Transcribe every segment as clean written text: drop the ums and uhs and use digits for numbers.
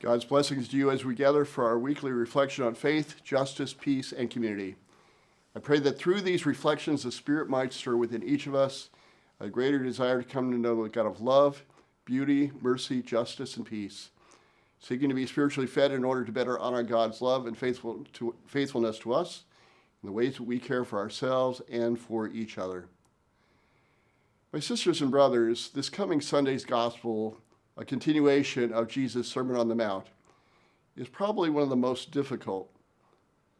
God's blessings to you as we gather for our weekly reflection on faith, justice, peace, and community. I pray that through these reflections, the Spirit might stir within each of us a greater desire to come to know the God of love, beauty, mercy, justice, and peace, seeking to be spiritually fed in order to better honor God's love and faithfulness to us in the ways that we care for ourselves and for each other. My sisters and brothers, this coming Sunday's gospel, a continuation of Jesus' Sermon on the Mount, is probably one of the most difficult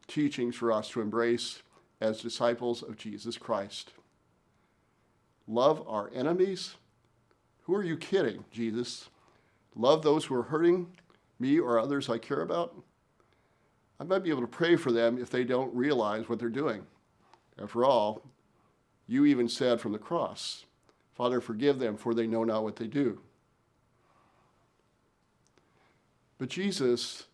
teachings for us to embrace as disciples of Jesus Christ. Love our enemies? Who are you kidding, Jesus? Love those who are hurting me or others I care about? I might be able to pray for them if they don't realize what they're doing. After all, you even said from the cross, Father, forgive them, for they know not what they do. But Jesus,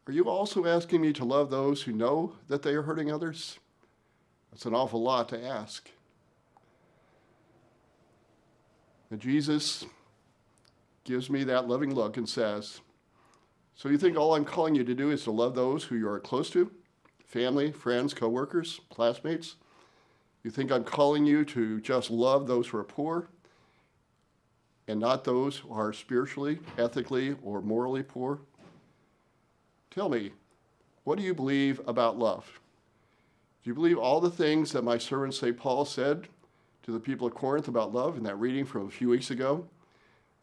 are you also asking me to love those who know that they are hurting others? That's an awful lot to ask. And Jesus gives me that loving look and says, so you think all I'm calling you to do is to love those who you are close to? Family, friends, co-workers, classmates? You think I'm calling you to just love those who are poor and not those who are spiritually, ethically, or morally poor? Tell me, what do you believe about love? Do you believe all the things that my servant St. Paul said to the people of Corinth about love in that reading from a few weeks ago?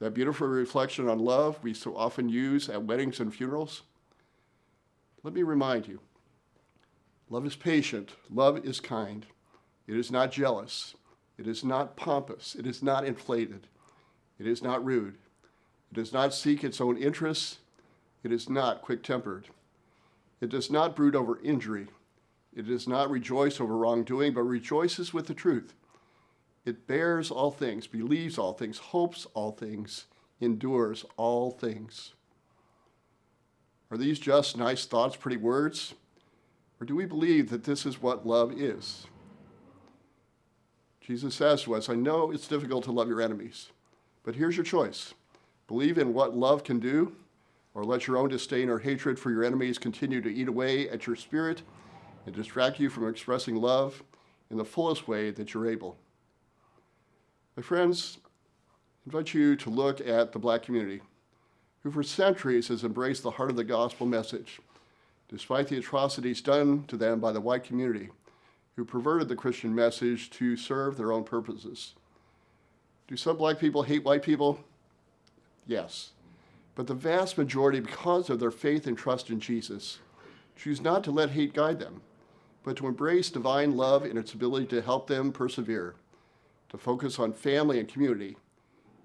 That beautiful reflection on love we so often use at weddings and funerals? Let me remind you, love is patient, love is kind. It is not jealous. It is not pompous. It is not inflated. It is not rude. It does not seek its own interests. It is not quick-tempered. It does not brood over injury. It does not rejoice over wrongdoing, but rejoices with the truth. It bears all things, believes all things, hopes all things, endures all things. Are these just nice thoughts, pretty words? Or do we believe that this is what love is? Jesus says to us, I know it's difficult to love your enemies, but here's your choice. Believe in what love can do, or let your own disdain or hatred for your enemies continue to eat away at your spirit and distract you from expressing love in the fullest way that you're able. My friends, I invite you to look at the Black community, who for centuries has embraced the heart of the gospel message, despite the atrocities done to them by the white community, who perverted the Christian message to serve their own purposes. Do some Black people hate white people? Yes. But the vast majority, because of their faith and trust in Jesus, choose not to let hate guide them, but to embrace divine love in its ability to help them persevere, to focus on family and community,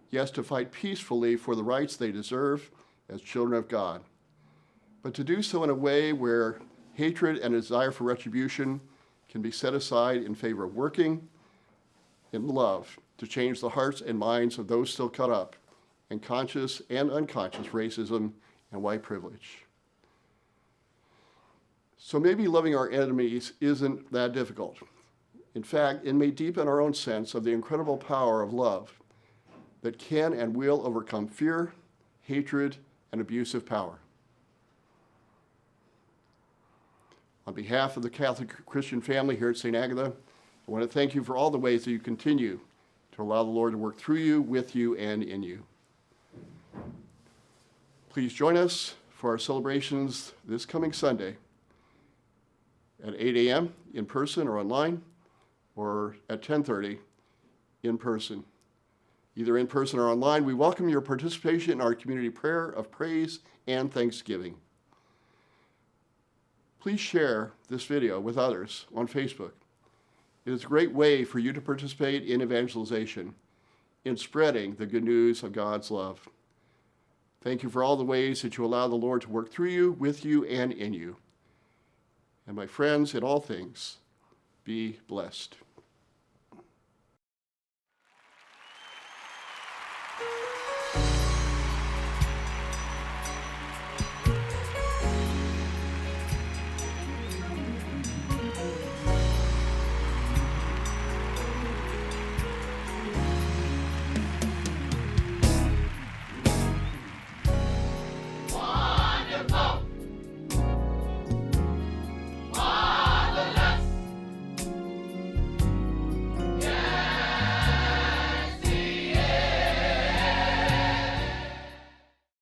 yes, to fight peacefully for the rights they deserve as children of God, but to do so in a way where hatred and a desire for retribution can be set aside in favor of working in love to change the hearts and minds of those still caught up in conscious and unconscious racism and white privilege. So maybe loving our enemies isn't that difficult. In fact, it may deepen our own sense of the incredible power of love that can and will overcome fear, hatred, and abusive power. On behalf of the Catholic Christian family here at St. Agatha, I want to thank you for all the ways that you continue to allow the Lord to work through you, with you, and in you. Please join us for our celebrations this coming Sunday at 8 a.m. in person or online, or at 10:30 in person. Either in person or online, we welcome your participation in our community prayer of praise and thanksgiving. Please share this video with others on Facebook. It is a great way for you to participate in evangelization, in spreading the good news of God's love. Thank you for all the ways that you allow the Lord to work through you, with you, and in you. And my friends, in all things, be blessed.